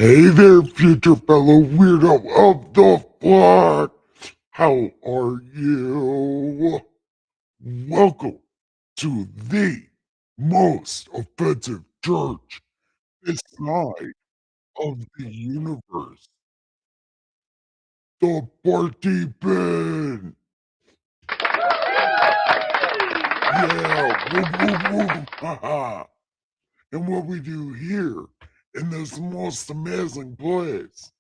Hey there, future fellow weirdo of the flock. How are you? Welcome to the most offensive church this side of the universe, the party bin. Yeah, woo, woo, woo, haha. And what we do here in this most amazing place,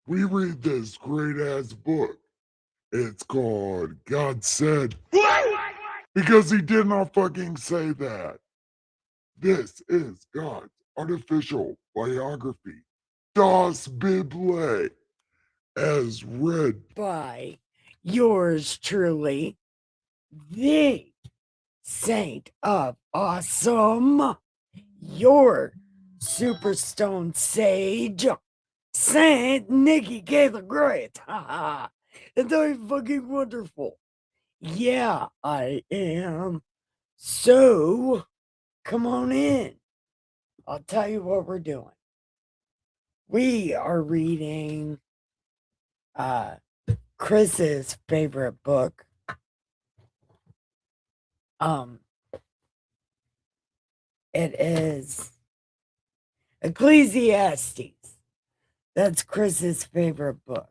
we read this great ass book. It's called God Said, because he did not fucking say that. This is God's artificial biography, Das Bible, as read by yours truly, the Saint of Awesome, your Superstone Sage, Saint Nikki K the Great. Haha. And they're fucking wonderful. Yeah, I am. So, come on in. I'll tell you what we're doing. We are reading Chris's favorite book. It is Ecclesiastes. That's Chris's favorite book.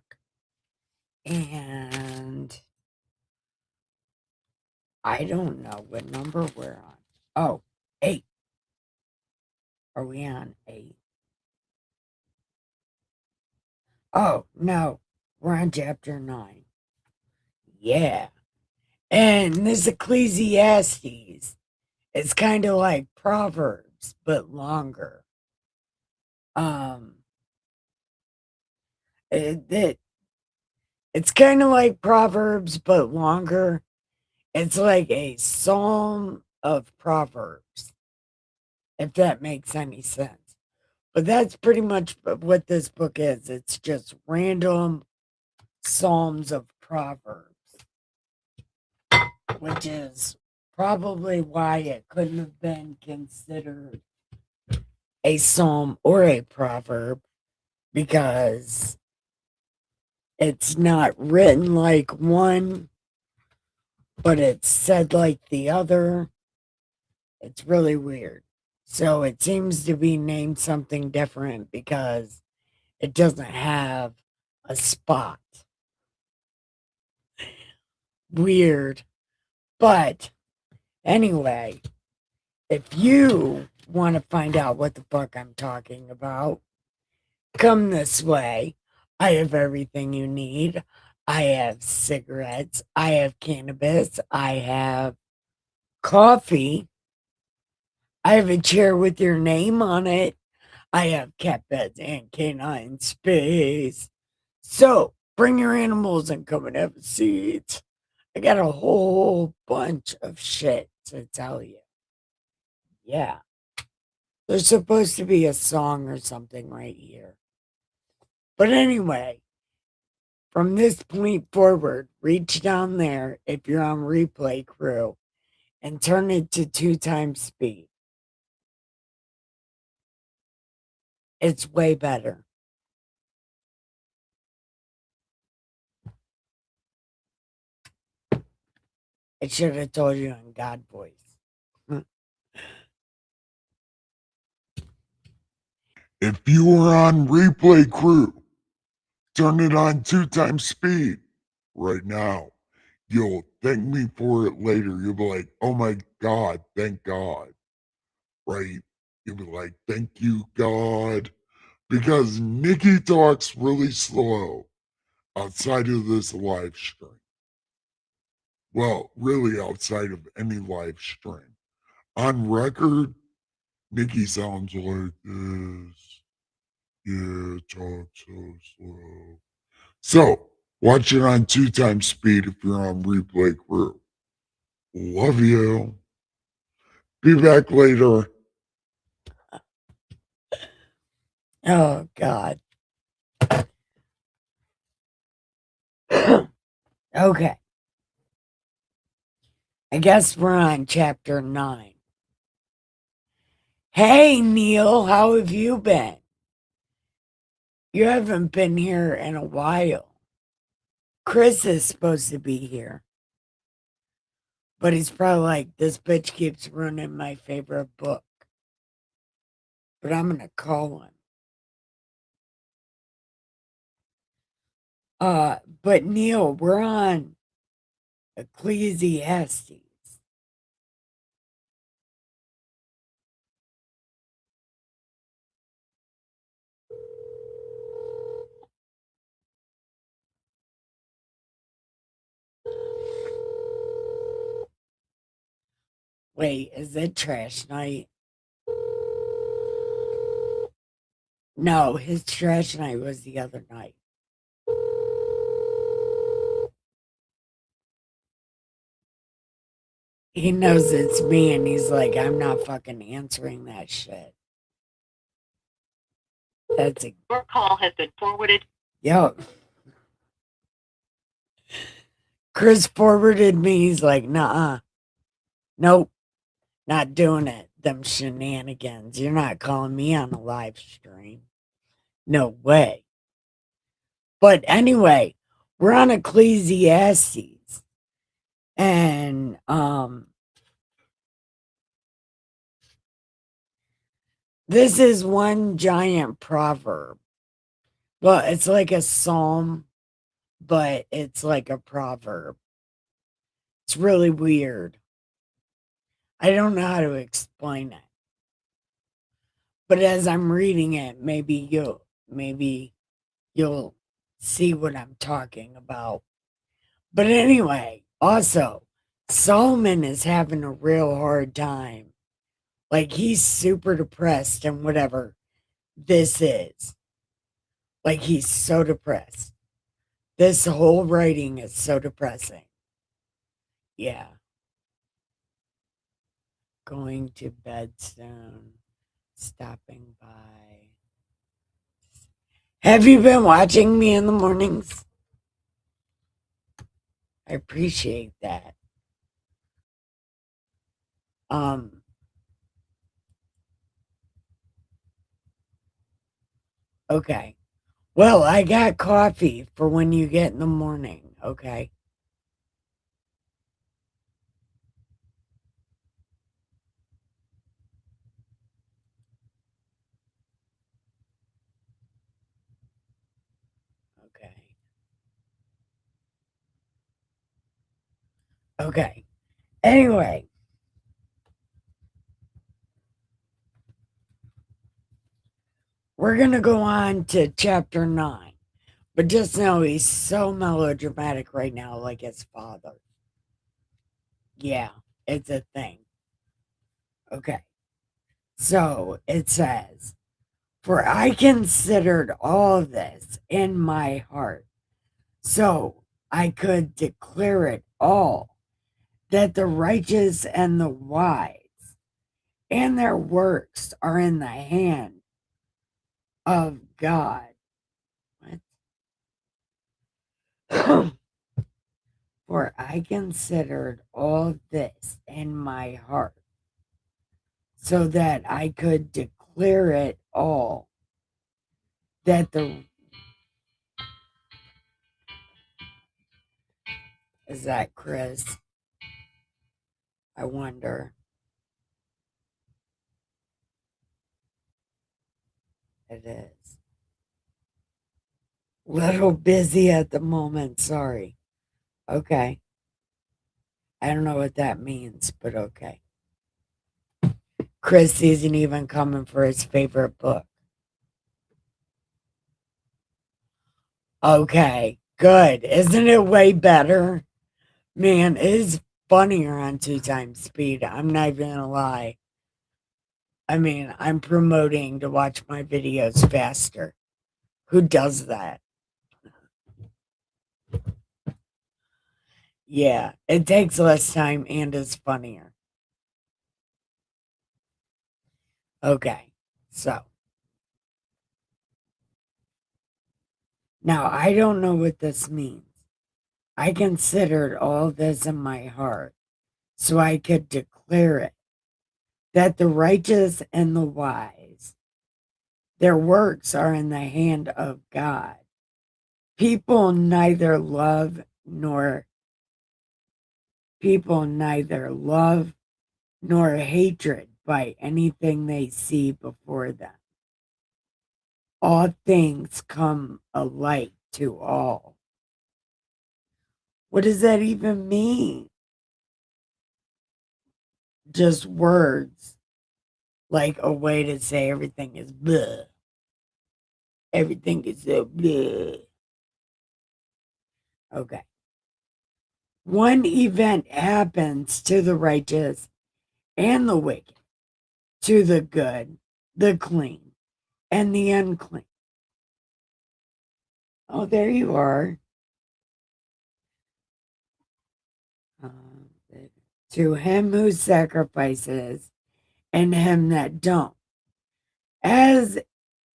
And I don't know what number we're on. Oh, 8. Are we on 8? Oh, no. We're on chapter 9. Yeah. And this Ecclesiastes is kind of like Proverbs, but longer. It's kind of like Proverbs, but longer. It's like a psalm of Proverbs, if that makes any sense. But that's pretty much what this book is. It's just random psalms of Proverbs, which is probably why it couldn't have been considered a psalm or a proverb, because it's not written like one, but it's said like the other. It's really weird. So it seems to be named something different because it doesn't have a spot. Weird. But anyway, if you want to find out what the fuck I'm talking about, come this way. I have everything you need. I have cigarettes. I have cannabis. I have coffee. I have a chair with your name on it. I have cat beds and canine space. So bring your animals and come and have a seat. I got a whole bunch of shit to tell you. Yeah. There's supposed to be a song or something right here. But anyway, from this point forward, reach down there if you're on replay crew and turn it to 2 times speed. It's way better. I should have told you in God voice. if you are on replay crew, turn it on 2 times speed right now. You'll thank me for it later. You'll be like, oh my God, thank God. Right? You'll be like, thank you, God. Because Nikki talks really slow outside of this live stream. Well, really outside of any live stream. On record, Nikki sounds like this. Yeah, talk so slow. So, watch it on 2 times speed if you're on replay crew. Love you. Be back later. Oh, God. Okay. I guess we're on chapter 9. Hey, Neil, how have you been? You haven't been here in a while. Chris is supposed to be here. But he's probably like, this bitch keeps ruining my favorite book. But I'm going to call him. But Neil, we're on Ecclesiastes. Wait, is it trash night? No, his trash night was the other night. He knows it's me and he's like, I'm not fucking answering that shit. That's a Your call has been forwarded. yo. Chris forwarded me. He's like, nah, nope, not doing it. Them shenanigans. You're not calling me on a live stream. No way. But anyway, we're on Ecclesiastes. And this is one giant proverb. Well, it's like a psalm, but it's like a proverb. It's really weird. I don't know how to explain it. But as I'm reading it, maybe you'll see what I'm talking about. But anyway, also, Solomon is having a real hard time. Like, he's super depressed and whatever this is. Like, he's so depressed. This whole writing is so depressing. Yeah. Going to bed soon. Stopping by. Have you been watching me in the mornings? I appreciate that. Okay. Well, I got coffee for when you get in the morning, okay? Okay. Okay. Anyway, we're going to go on to chapter 9. But just know he's so melodramatic right now, like his father. Yeah, it's a thing. Okay. So it says, for I considered all this in my heart, so I could declare it all, that the righteous and the wise and their works are in the hand of God. What? For I considered all this in my heart, so that I could declare it all, that the... Is that Chris? I wonder. It is. Little busy at the moment, sorry. Okay. I don't know what that means, but okay. Chris isn't even coming for his favorite book. Okay, good. Isn't it way better? Man, it is funnier on 2 times speed. I'm not even gonna lie. I mean, I'm promoting to watch my videos faster. Who does that? Yeah, it takes less time and is funnier. Okay, so now I don't know what this means. I considered all this in my heart, so I could declare it, that the righteous and the wise Their works are in the hand of God. People neither love nor hatred by anything they see before them. All things come alike to all. What does that even mean? Just words, like a way to say everything is blah. Everything is so blah. Okay. One event happens to the righteous and the wicked, to the good, the clean, and the unclean. Oh, there you are. To him who sacrifices and him that don't. As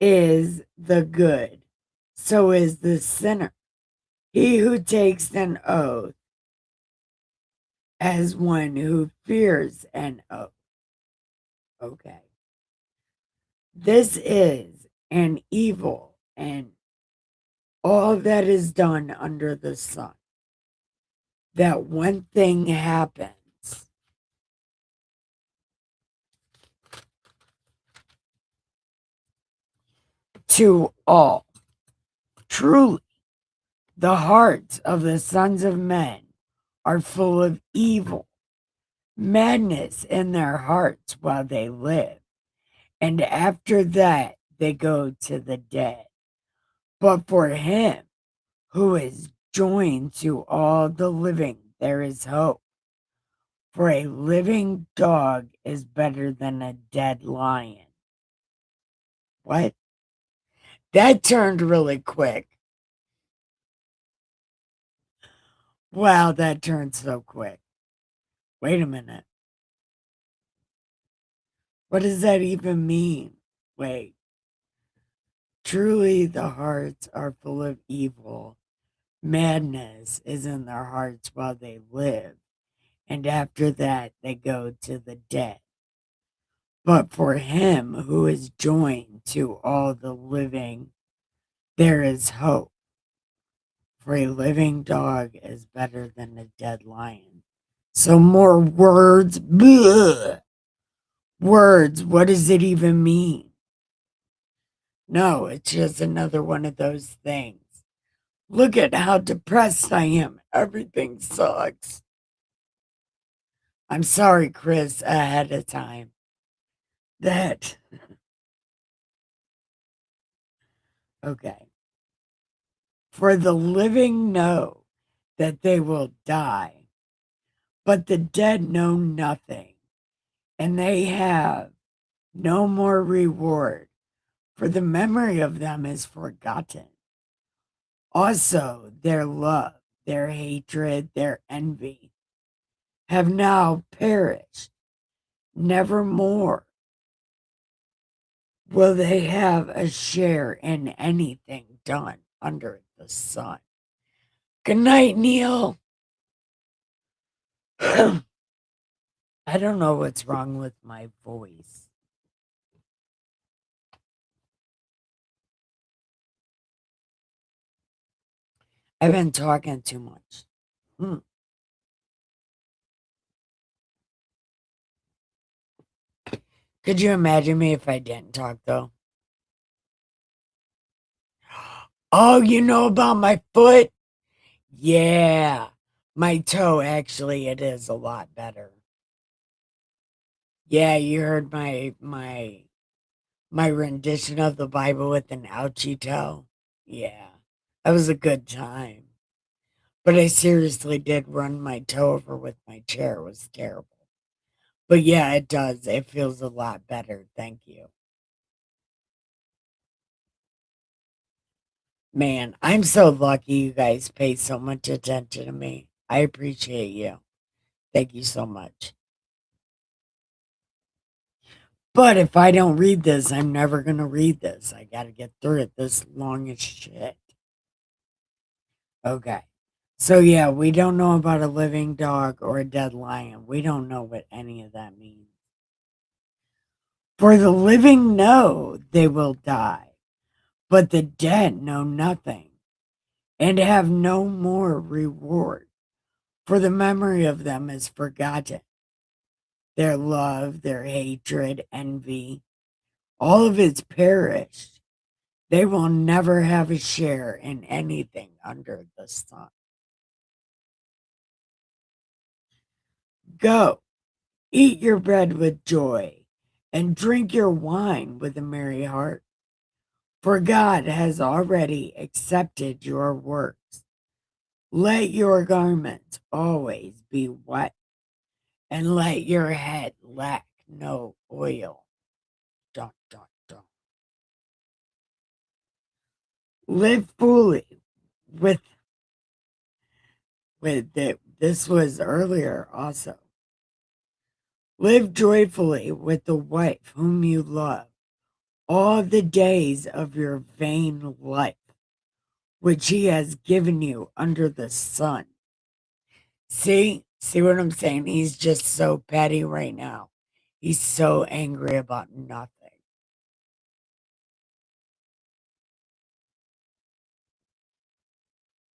is the good, so is the sinner. He who takes an oath as one who fears an oath. Okay. This is an evil and all that is done under the sun. That one thing happens to all. Truly, the hearts of the sons of men are full of evil, madness in their hearts while they live, and after that they go to the dead. But for him who is joined to all the living, there is hope. For a living dog is better than a dead lion. What? That turned really quick. Wow, that turned so quick. Wait a minute. What does that even mean? Wait. Truly, the hearts are full of evil. Madness is in their hearts while they live, and after that they go to the dead. But for him who is joined to all the living, there is hope. For a living dog is better than a dead lion. So more words. Bleh. Words, what does it even mean? No, it's just another one of those things. Look at how depressed I am. Everything sucks. I'm sorry, Chris, ahead of time. That. Okay. For the living know that they will die, but the dead know nothing, and they have no more reward, for the memory of them is forgotten. Also, their love, their hatred, their envy have now perished. Nevermore will they have a share in anything done under the sun. Good night, Neil. I don't know what's wrong with my voice. I've been talking too much. Could you imagine me if I didn't talk, though? Oh, you know about my foot? Yeah. My toe, actually, it is a lot better. Yeah, you heard my rendition of the Bible with an ouchie toe. Yeah. That was a good time. But I seriously did run my toe over with my chair. It was terrible. But yeah, it does. It feels a lot better. Thank you. Man, I'm so lucky you guys pay so much attention to me. I appreciate you. Thank you so much. But if I don't read this, I'm never going to read this. I got to get through it this long as shit. Okay. So, yeah, we don't know about a living dog or a dead lion. We don't know what any of that means. For the living know they will die, but the dead know nothing, and have no more reward, for the memory of them is forgotten. Their love, their hatred, envy, all of it's perished. They will never have a share in anything under the sun. Go, eat your bread with joy, and drink your wine with a merry heart, for God has already accepted your works. Let your garments always be wet, and let your head lack no oil. Dun, dun, dun. Live fully with it. This was earlier also. Live joyfully with the wife whom you love all the days of your vain life, which he has given you under the sun. See what I'm saying? He's just so petty right now. He's so angry about nothing.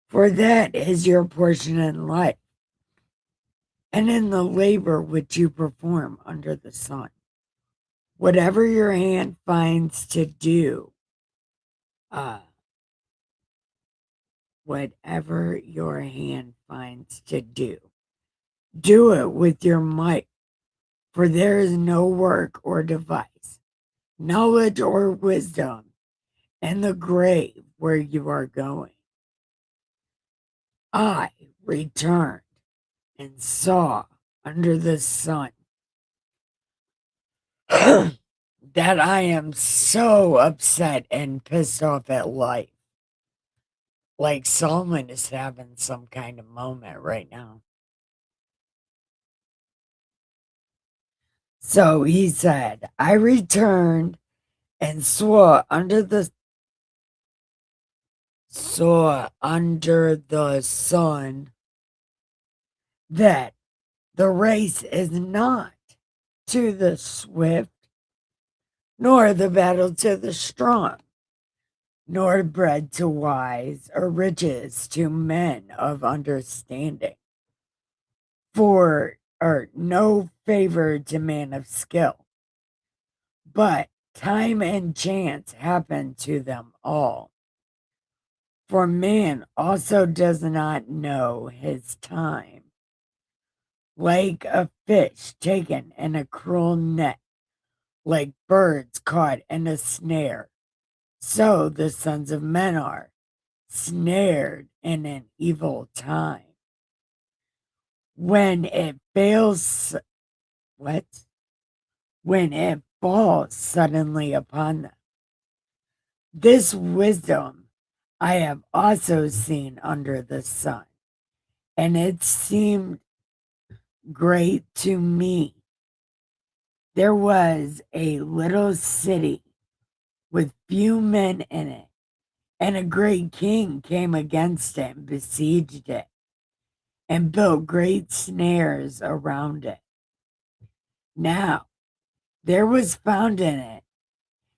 For that is your portion in life, and in the labor which you perform under the sun. Whatever your hand finds to do, uh, whatever your hand finds to do it with your might, for there is no work or device, knowledge or wisdom in the grave where you are going. I returned and saw under the sun that I am so upset and pissed off at life. Like Solomon is having some kind of moment right now. So he said, I returned and saw under the sun that the race is not to the swift, nor the battle to the strong, nor bread to wise, or riches to men of understanding, or no favor to man of skill, but time and chance happen to them all. For man also does not know his time. Like a fish taken in a cruel net, like birds caught in a snare, so the sons of men are snared in an evil time. When it fails, what? When it falls suddenly upon them. This wisdom I have also seen under the sun, and it seemed great to me. There was a little city with few men in it, and a great king came against it and besieged it, and built great snares around it. Now there was found in it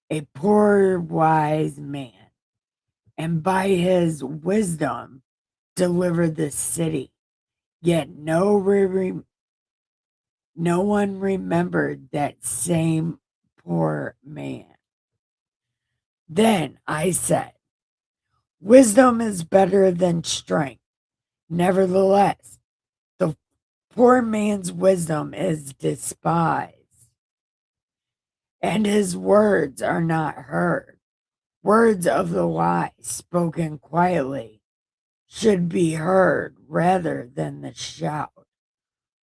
a poor wise man, and by his wisdom delivered the city. Yet no one remembered that same poor man. Then I said, wisdom is better than strength. Nevertheless, the poor man's wisdom is despised, and his words are not heard. Words of the wise, spoken quietly, should be heard rather than the shout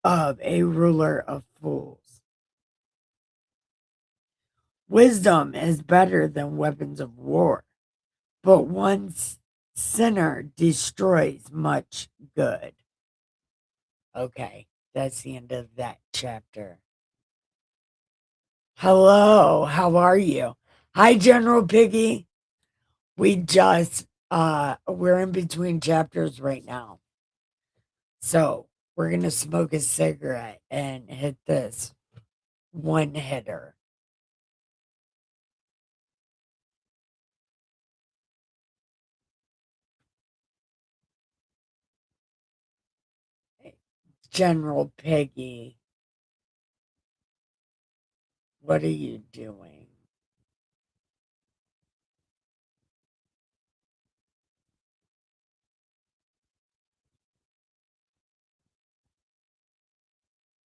of a ruler of fools. Wisdom is better than weapons of war, but one sinner destroys much good. Okay, that's the end of that chapter. Hello, how are you? Hi, General Piggy. We're in between chapters right now. So we're gonna smoke a cigarette and hit this one hitter. General Piggy, what are you doing?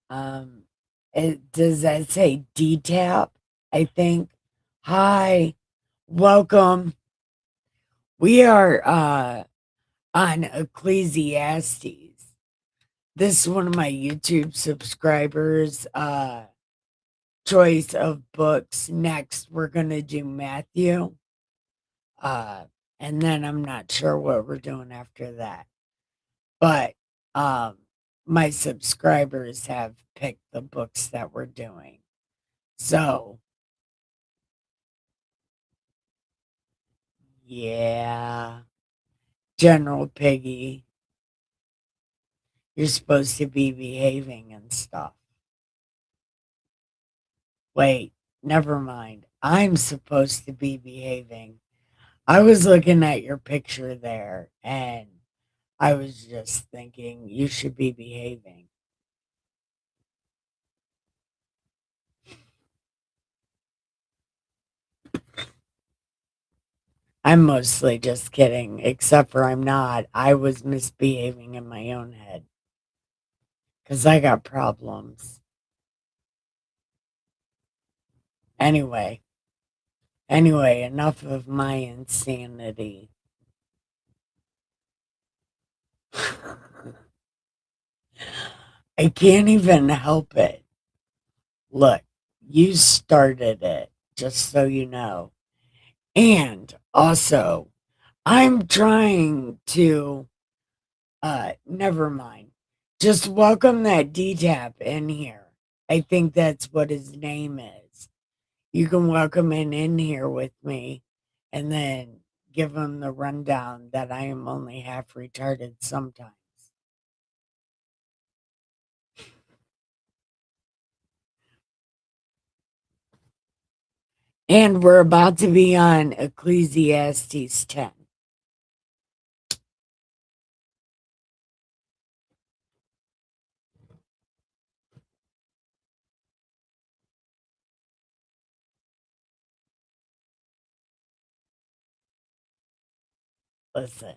Um, does that say DTAP? I think. Hi, welcome. We are on Ecclesiastes. This is one of my YouTube subscribers' choice of books. Next, we're gonna do Matthew. Uh, and then I'm not sure what we're doing after that. But um my subscribers have picked the books that we're doing. So, yeah, General Piggy, you're supposed to be behaving and stuff. Wait, never mind. I'm supposed to be behaving. I was looking at your picture there and I was just thinking you should be behaving. I'm mostly just kidding, except for I'm not. I was misbehaving in my own head because I got problems. Anyway, enough of my insanity. I can't even help it. Look, you started it, just so you know. And also, I'm trying to never mind. Just welcome that DTAP in here. I think that's what his name is. You can welcome him in here with me and then give him the rundown that I am only half retarded sometimes. And we're about to be on Ecclesiastes 10. Listen,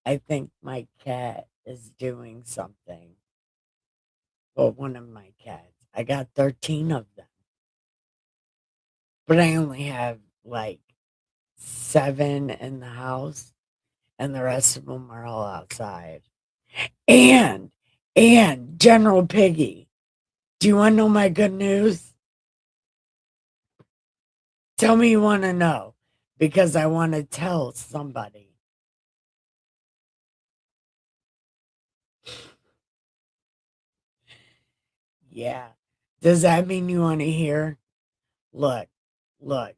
I think my cat is doing something. Well, one of my cats. I got 13 of them, but I only have like 7 in the house, and the rest of them are all outside. And, General Piggy, do you want to know my good news? Tell me you want to know because I want to tell somebody. Yeah. Does that mean you want to hear? Look, look,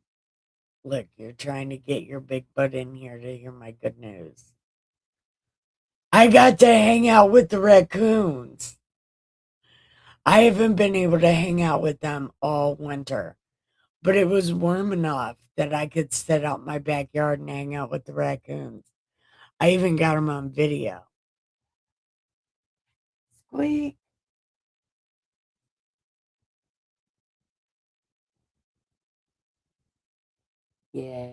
look, you're trying to get your big butt in here to hear my good news. I got to hang out with the raccoons. I haven't been able to hang out with them all winter, but it was warm enough that I could sit out in my backyard and hang out with the raccoons. I even got them on video. Squeak. Yeah.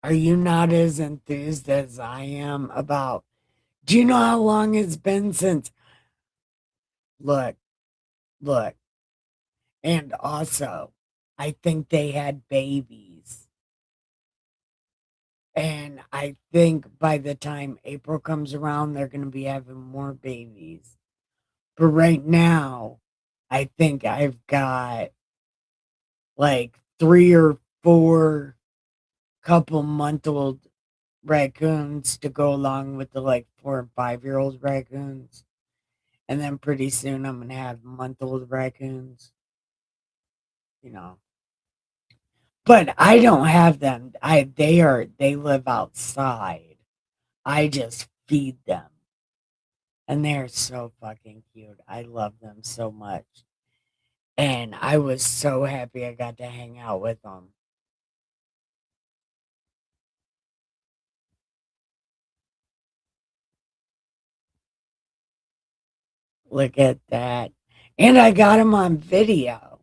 Are you not as enthused as I am about? Do you know how long it's been since? Look, look. And also, I think they had babies. And I think by the time April comes around, they're going to be having more babies. But right now, I think I've got like 3 or 4 couple-month-old raccoons to go along with the like 4 and 5-year-old raccoons. And then pretty soon I'm gonna have month-old raccoons, you know. But I don't have them. They live outside. I just feed them. And they're so fucking cute. I love them so much. And I was so happy I got to hang out with them. Look at that. And I got him on video.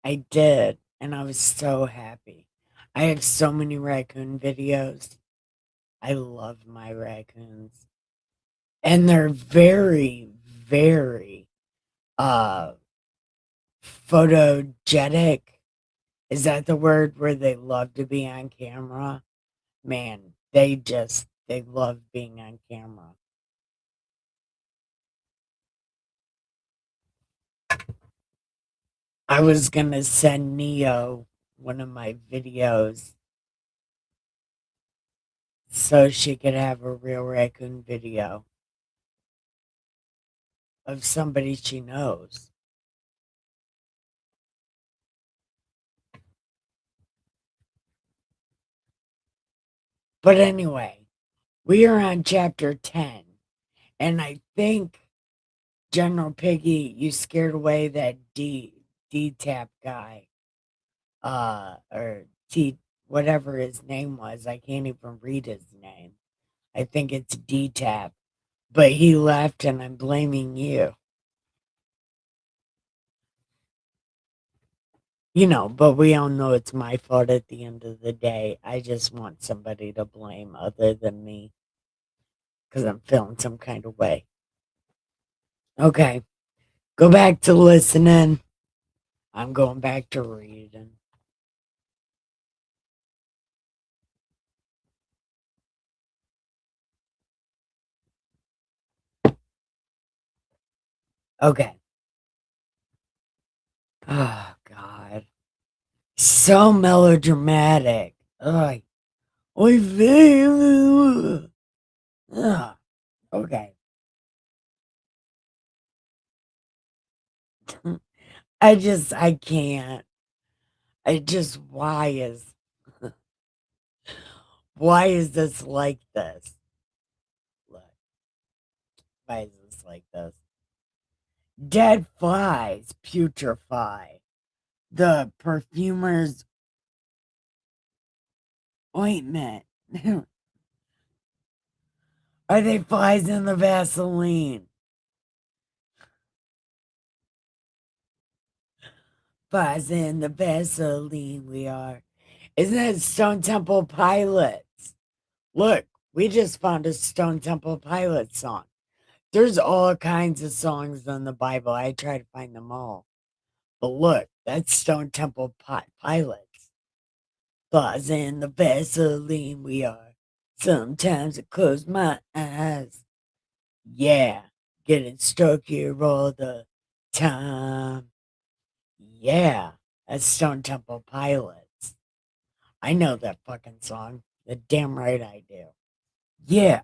I did. And I was so happy. I have so many raccoon videos. I love my raccoons. And they're very, very uh photogenic. Is that the word where they love to be on camera? Man, they love being on camera. I was gonna send Neo one of my videos so she could have a real raccoon video of somebody she knows. But anyway, we are on chapter 10, and I think General Piggy, you scared away that D-Tap guy, or T, whatever his name was. I can't even read his name. I think it's D-Tap, but he left, and I'm blaming you. But we all know it's my fault at the end of the day. I just want somebody to blame other than me because I'm feeling some kind of way. Okay, go back to listening. I'm going back to reading. Okay. Oh, God. So melodramatic. Ugh. I feel. Ugh. Okay. I can't. Why is this like this? Look, why is this like this? Dead flies putrefy. The perfumer's ointment. Are they flies in the Vaseline? Flies in the Vaseline we are. Isn't it Stone Temple Pilots? Look, we just found a Stone Temple Pilots song. There's all kinds of songs in the Bible. I try to find them all. But look, that's Stone Temple Pilots. Flies in the Vaseline we are. Sometimes I close my eyes. Yeah, getting stuck here all the time. Yeah, that's Stone Temple Pilots. I know that fucking song. The damn right I do. Yeah.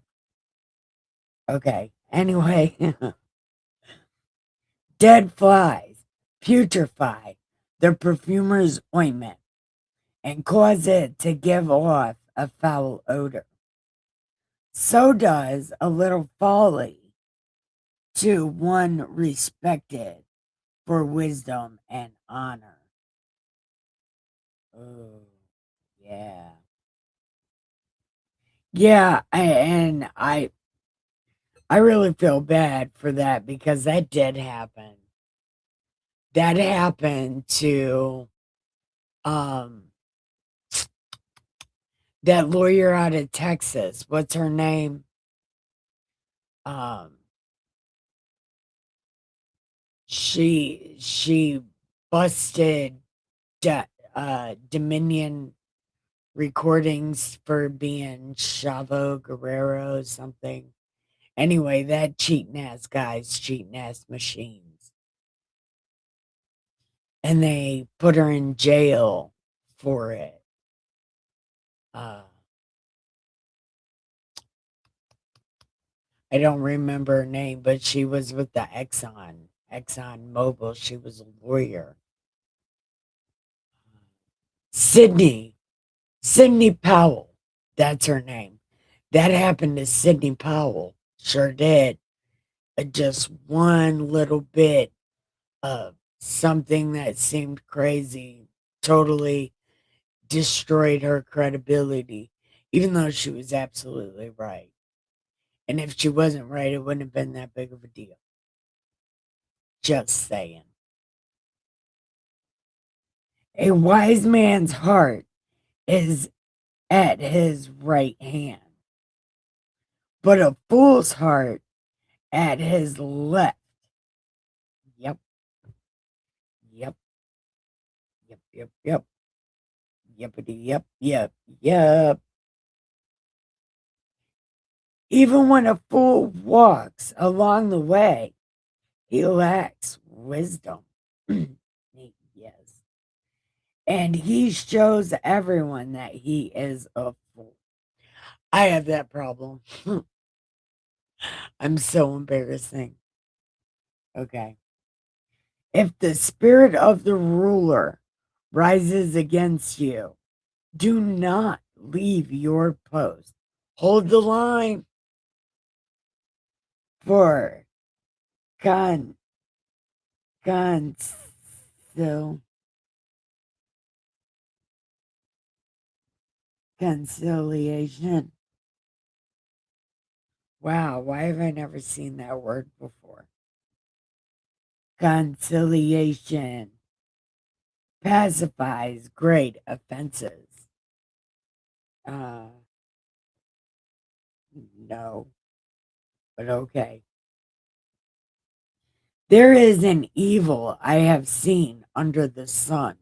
Okay. Anyway, dead flies putrefy the perfumer's ointment and cause it to give off a foul odor. So does a little folly to one respected for wisdom and honor. Oh, yeah. Yeah, I really feel bad for that because that did happen. That happened to um that lawyer out of Texas. What's her name? Um she busted Dominion recordings for being Chavo Guerrero something. Anyway, that cheating ass guys, cheating ass machines. And they put her in jail for it. Uh, I don't remember her name, but she was with the Exxon Mobil. She was a lawyer. Sydney, Sydney Powell. That's her name. That happened to Sydney Powell. Sure did. Just one little bit of something that seemed crazy totally destroyed her credibility, even though she was absolutely right. And if she wasn't right, it wouldn't have been that big of a deal. Just saying. A wise man's heart is at his right hand, but a fool's heart at his left. Yep. Yep. Yep. Yep. Yep. Yippity yep. Yep. Yep. Even when a fool walks along the way, he lacks wisdom. Yes. And he shows everyone that he is a fool. I have that problem. I'm so embarrassing. Okay. If the spirit of the ruler rises against you, do not leave your post. Hold the line for con conciliation. Wow, why have I never seen that word before? Conciliation pacifies great offenses. No, but okay. There is an evil I have seen under the sun,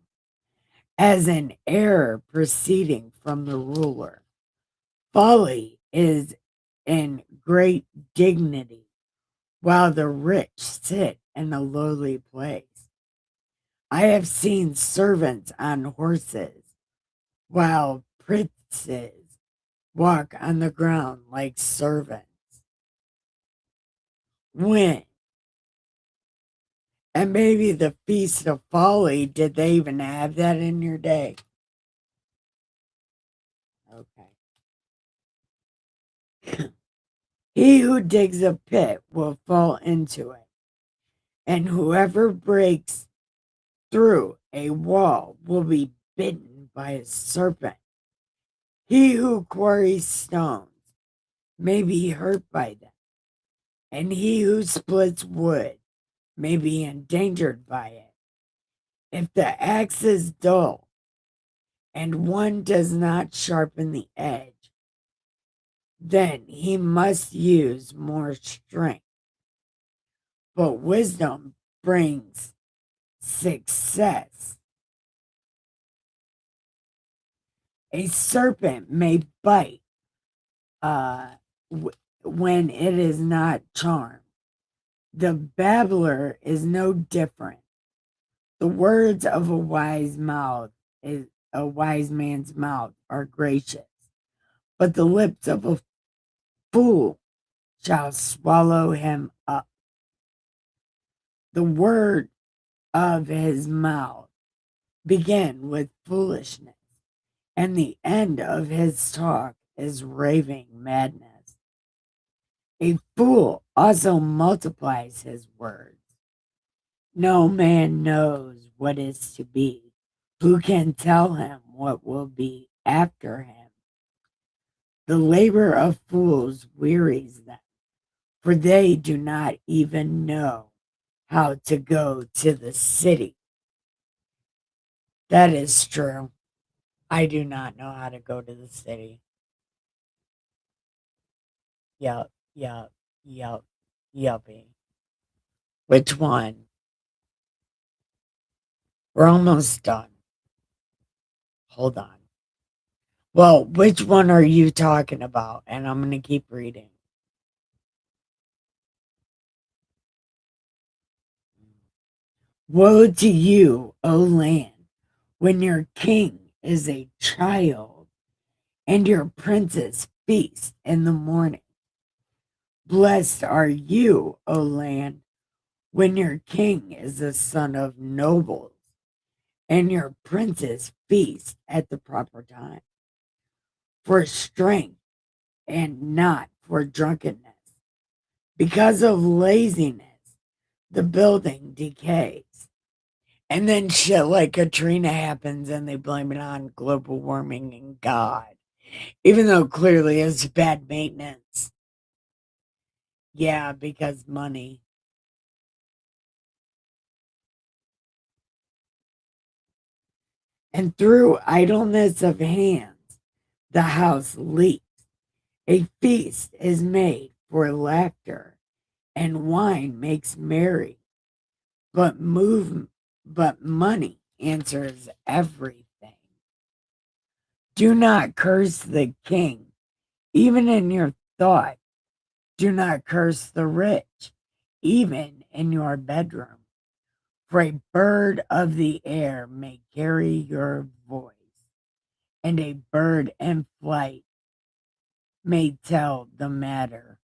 as an error proceeding from the ruler. Folly is in great dignity, while the rich sit in a lowly place. I have seen servants on horses, while princes walk on the ground like servants. When? And maybe the Feast of Folly, did they even have that in your day? Okay. He who digs a pit will fall into it, and whoever breaks through a wall will be bitten by a serpent. He who quarries stones may be hurt by them, and he who splits wood may be endangered by it. If the axe is dull and one does not sharpen the edge, then he must use more strength. But wisdom brings success. A serpent may bite when it is not charmed. The babbler is no different. The words of a wise man's mouth are gracious, but the lips of a fool shall swallow him up. The word of his mouth begin with foolishness, and the end of his talk is raving madness. A fool also multiplies his words. No man knows what is to be. Who can tell him what will be after him? The labor of fools wearies them, for they do not even know how to go to the city. That is true. I do not know how to go to the city. Yup, yup, yup, yuppie. Which one? We're almost done. Hold on. Well, which one are you talking about? And I'm going to keep reading. Woe to you, O land, when your king is a child and your princes feast in the morning. Blessed are you, O land, when your king is a son of nobles and your princes feast at the proper time, for strength and not for drunkenness. Because of laziness, the building decays. And then shit like Katrina happens and they blame it on global warming and God, even though clearly it's bad maintenance. Yeah, because money. And through idleness of hands, the house leaks. A feast is made for laughter, and wine makes merry. But but money answers everything. Do not curse the king, even in your thought. Do not curse the rich, even in your bedroom. For a bird of the air may carry your voice, and a bird in flight may tell the matter.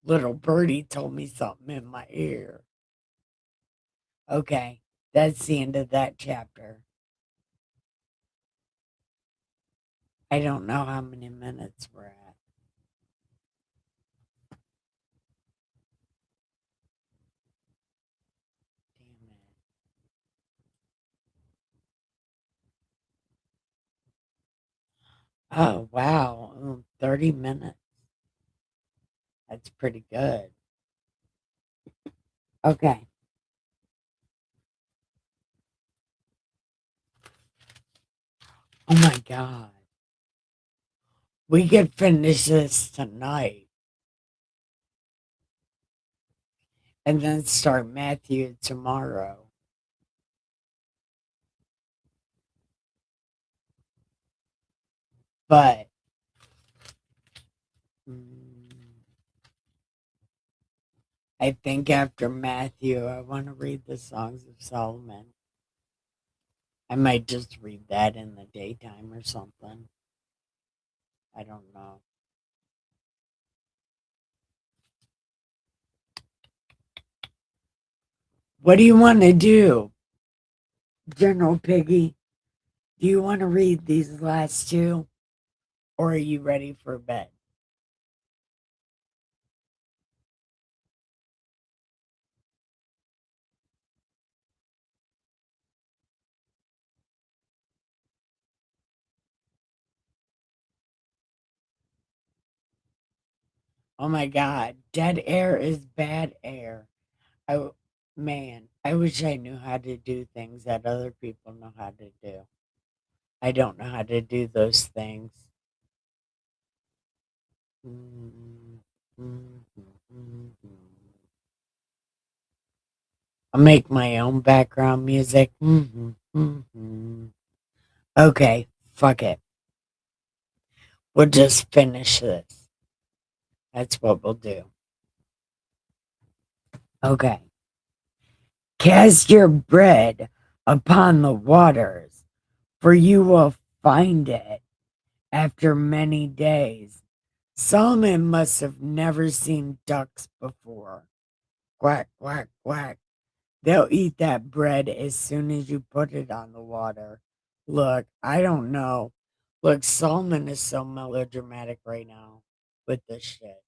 Little birdie told me something in my ear. Okay, that's the end of that chapter. I don't know how many minutes we're at. Damn it. Oh, wow. 30 minutes. That's pretty good. Okay. Oh my God. We could finish this tonight and then start Matthew tomorrow. But I think after Matthew, I want to read the Songs of Solomon. I might just read that in the daytime or something. I don't know. What do you want to do, General Piggy? Do you want to read these last two? Or are you ready for bed? Oh my God. Dead air is bad air. Man, I wish I knew how to do things that other people know how to do. I don't know how to do those things. Mm, mm, mm, mm. I'll make my own background music. Okay, fuck it. We'll just finish this. That's what we'll do. Okay. Cast your bread upon the waters, for you will find it after many days. Solomon must have never seen ducks before. Quack, quack, quack. They'll eat that bread as soon as you put it on the water. Look, I don't know. Look, Solomon is so melodramatic right now with this shit.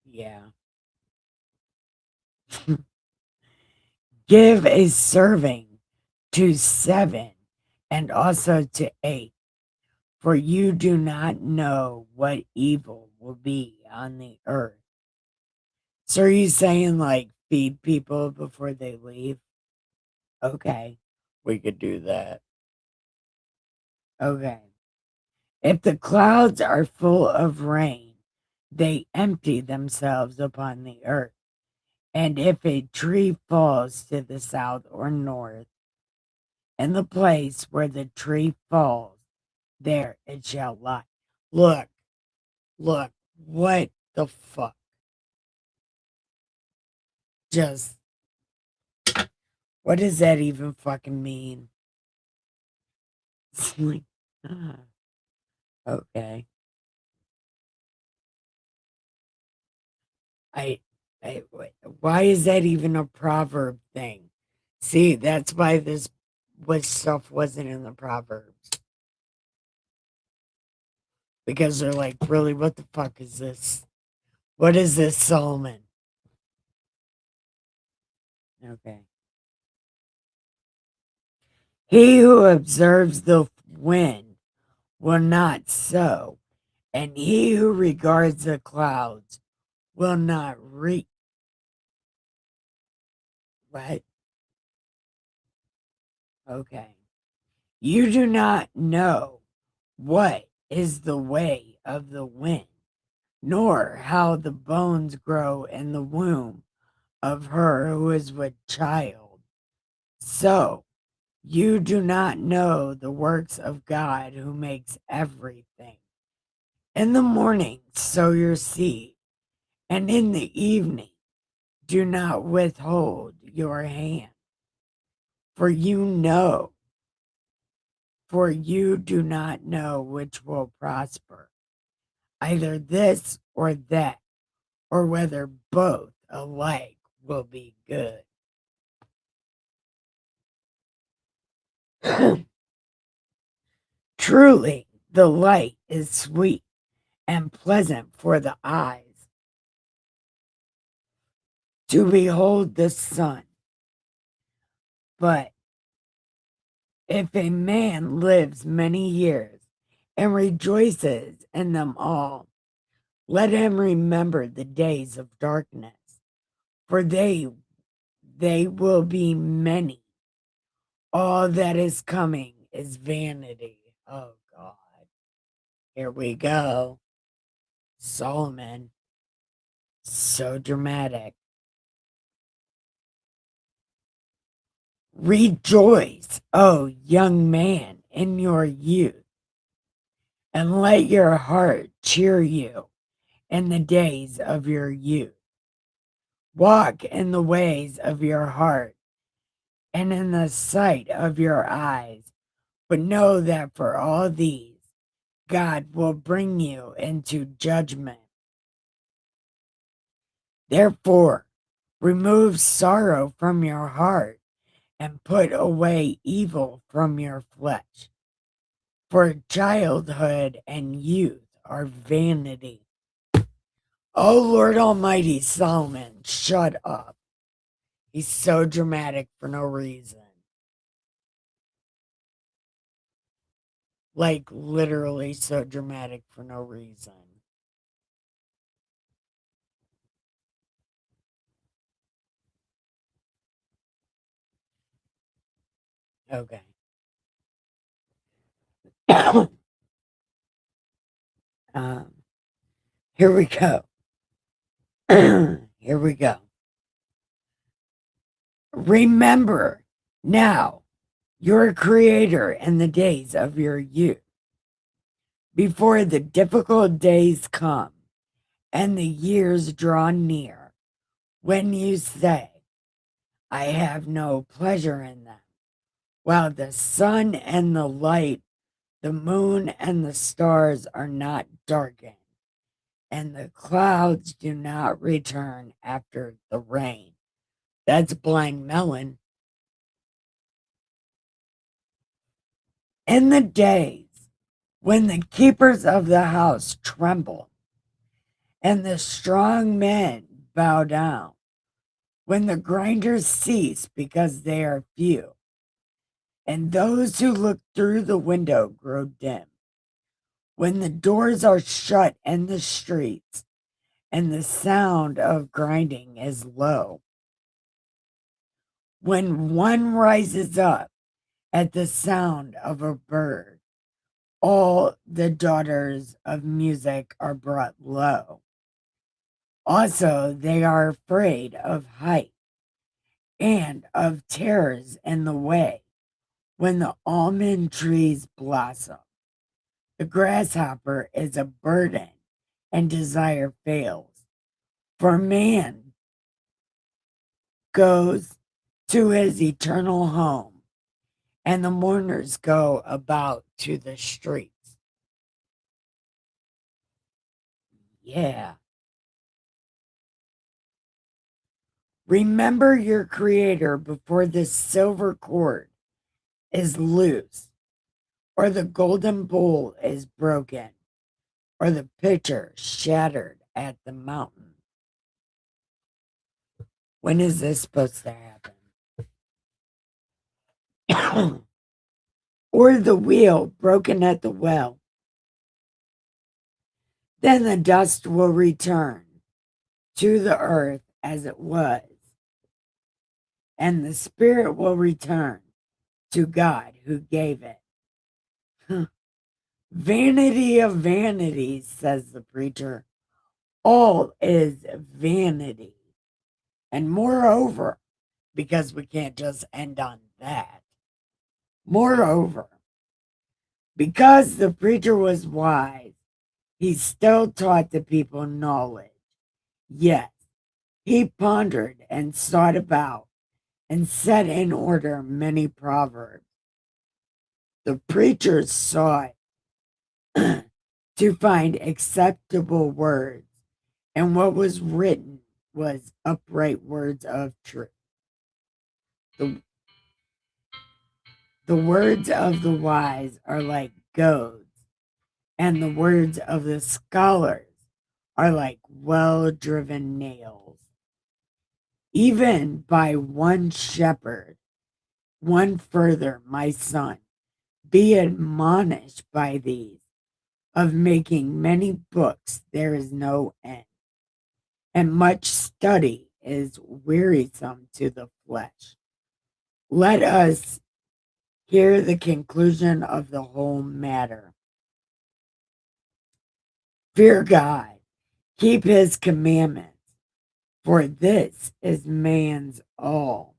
Yeah. Give a serving to 7 and also to 8, for you do not know what evil will be on the earth. So are you saying like feed people before they leave? Okay, we could do that. Okay. If the clouds are full of rain, they empty themselves upon the earth. And if a tree falls to the south or north, in the place where the tree falls, there it shall lie. Look, look, what the fuck? Just, what does that even fucking mean? It's like, okay. I, why is that even a proverb thing? See, that's why this what stuff wasn't in the proverbs because they're like, really, what the fuck is this? What is this, Solomon? Okay. He who observes the wind will not sow, and he who regards the clouds will not reap. What? Okay. You do not know what is the way of the wind, nor how the bones grow in the womb of her who is with child. So you do not know the works of God who makes everything. In the morning sow your seed, and in the evening do not withhold your hand. For you do not know which will prosper, either this or that, or whether both alike will be good. Truly, the light is sweet and pleasant for the eyes to behold the sun. But if a man lives many years and rejoices in them all, let him remember the days of darkness, for they will be many. All that is coming is vanity. Oh God. Here we go. Solomon. So dramatic. Rejoice, O young man, in your youth, and let your heart cheer you in the days of your youth. Walk in the ways of your heart and in the sight of your eyes, but know that for all these, God will bring you into judgment. Therefore, remove sorrow from your heart and put away evil from your flesh. For childhood and youth are vanity. Oh Lord Almighty, Solomon, shut up. He's so dramatic for no reason. Like literally so dramatic for no reason. Okay. um, here we go. Here we go. Remember now your creator in the days of your youth, before the difficult days come and the years draw near, when you say, I have no pleasure in them, while the sun and the light, the moon and the stars are not darkened, and the clouds do not return after the rain. That's Blind Melon. In the days when the keepers of the house tremble, and the strong men bow down, when the grinders cease because they are few, and those who look through the window grow dim, when the doors are shut in the streets, and the sound of grinding is low, when one rises up at the sound of a bird, all the daughters of music are brought low. Also, they are afraid of height and of terrors in the way when the almond trees blossom. The grasshopper is a burden and desire fails. For man goes to his eternal home, and the mourners go about to the streets. Yeah. Remember your creator before the silver cord is loose, or the golden bowl is broken, or the pitcher shattered at the mountain. When is this supposed to happen? Or the wheel broken at the well, Then the dust will return to the earth as it was, and the spirit will return to God who gave it. Vanity of vanities, says the preacher. All is vanity. And moreover, because we can't just end on that, moreover, because the preacher was wise, he still taught the people knowledge. Yes, he pondered and sought about and set in order many proverbs. The preacher sought to find acceptable words, and what was written was upright words of truth. The, the words of the wise are like goads, and the words of the scholars are like well driven nails. Even by one shepherd, one further, my son, be admonished by these. Of making many books, there is no end, and much study is wearisome to the flesh. Let us hear the conclusion of the whole matter. Fear God, keep his commandments, for this is man's all.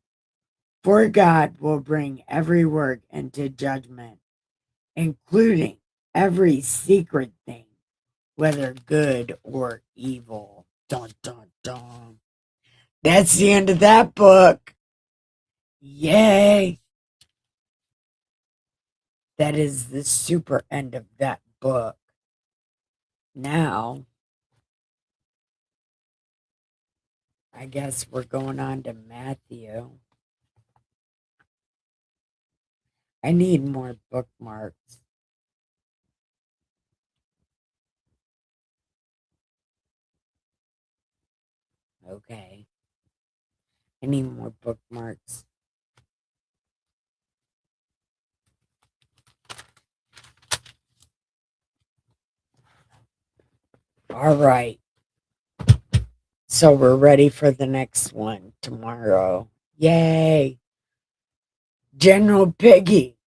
For God will bring every work into judgment, including every secret thing, whether good or evil. Dun, dun, dun. That's the end of that book. Yay. That is the super end of that book. Now, I guess we're going on to Matthew. I need more bookmarks. Okay. I need more bookmarks. All right. So we're ready for the next one tomorrow. Yay. General Piggy.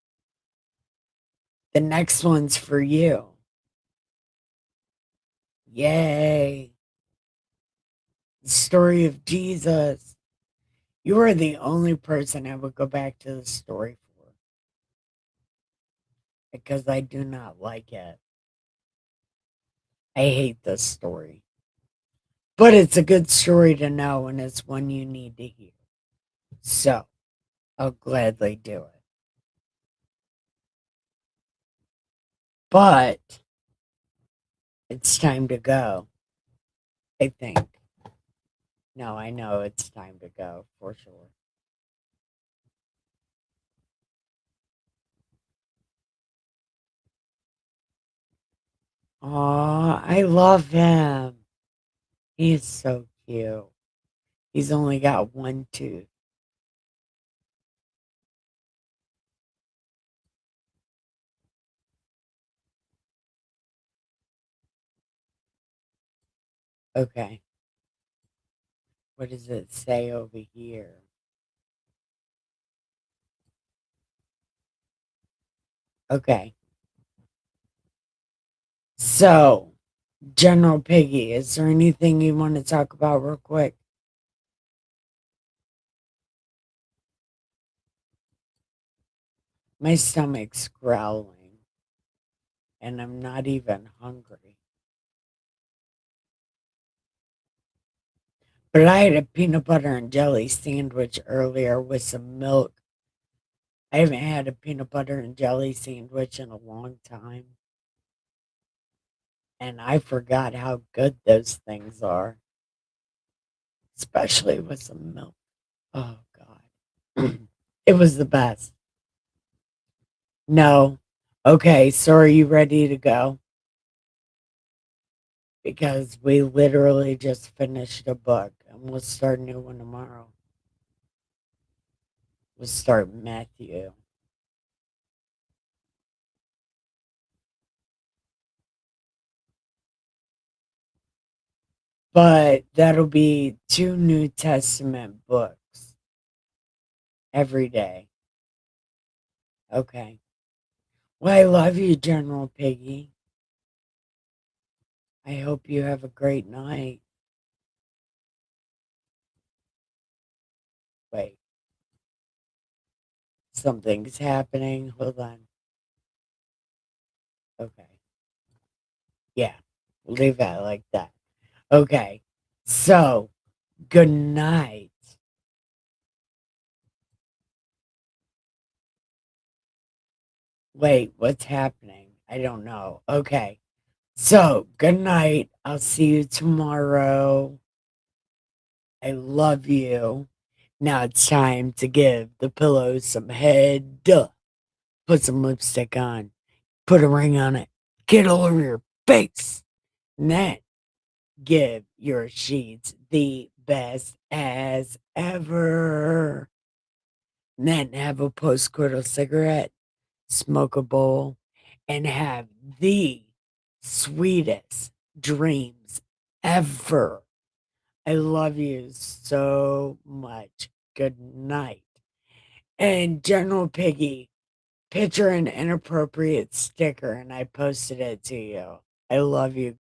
The next one's for you. Yay. The story of Jesus. You are the only person I would go back to the story for because I do not like it. I hate this story. But it's a good story to know and it's one you need to hear. So I'll gladly do it. But it's time to go, I think. No, I know it's time to go for sure. Aw, I love him. He's so cute. He's only got one tooth. Okay. What does it say over here? Okay. So, General Piggy, is there anything you want to talk about real quick? My stomach's growling, and I'm not even hungry. But I had a peanut butter and jelly sandwich earlier with some milk. I haven't had a peanut butter and jelly sandwich in a long time. And I forgot how good those things are, especially with some milk. Oh, God. It was the best. No. Okay, so are you ready to go? Because we literally just finished a book and we'll start a new one tomorrow. We'll start Matthew. But that'll be 2 New Testament books every day. Okay. Well, I love you, General Piggy. I hope you have a great night. Wait. Something's happening. Hold on. Okay. Yeah. Leave that like that. Okay. So, good night. Wait, what's happening? I don't know. Okay. So, good night. I'll see you tomorrow. I love you. Now it's time to give the pillow some head. Put some lipstick on. Put a ring on it. Get all over your face. And then give your sheets the best as ever. And then have a post-coital cigarette, smoke a bowl, and have the sweetest dreams ever. I love you so much. Good night. And General Piggy, picture an inappropriate sticker, and I posted it to you. I love you.